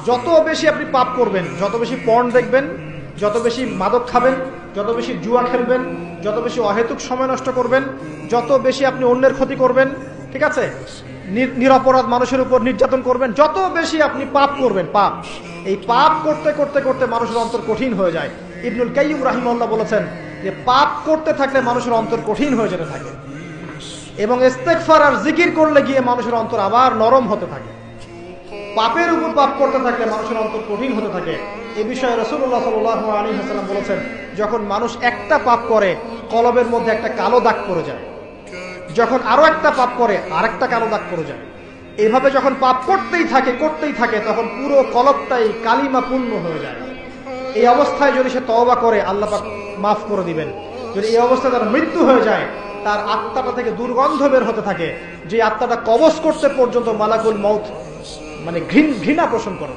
যত বেশি আপনি পাপ করবেন, যত বেশি পর্ন দেখবেন, যত বেশি মাদক খাবেন, যত বেশি জুয়া খেলবেন, যত বেশি অহেতুক সময় নষ্ট করবেন, যত বেশি আপনি অন্যের ক্ষতি করবেন, ঠিক আছে, নিরপরাধ মানুষের উপর নির্যাতন করবেন, যত বেশি আপনি পাপ করবেন, পাপ, এই পাপ করতে করতে করতে মানুষের অন্তর কঠিন হয়ে যায়। ইবনুল কাইয়্যিম রাহিমাহুল্লাহ বলেছেন যে পাপ করতে থাকলে মানুষের অন্তর কঠিন হয়ে যেতে থাকে, এবং ইস্তেগফার আর জিকির করলে গিয়ে মানুষের অন্তর আবার নরম হতে থাকে। পাপের উপর পাপ করতে থাকলে মানুষের অন্তর কঠিন হতে থাকে। এই বিষয়ে রাসূলুল্লাহ সাল্লাল্লাহু আলাইহি ওয়াসাল্লাম বলেছেন, যখন মানুষ একটা পাপ করে কলবের মধ্যে একটা কালো দাগ পড়ে যায়, যখন আরো একটা পাপ করে আরেকটা কালো দাগ পড়ে যায়। এইভাবে যখন পাপ করতেই থাকে তখন পুরো কলবটাই কালিমা পূর্ণ হয়ে যায়। এই অবস্থায় যদি সে তওবা করে আল্লাহ পাক মাফ করে দিবেন। যদি এই অবস্থায় তার মৃত্যু হয়ে যায়, তার আত্মাটা থেকে দুর্গন্ধ বের হতে থাকে, যে আত্মাটা কবজ করতে পর্যন্ত মালাকুল মউত মানে ঘৃণা পোষণ করে।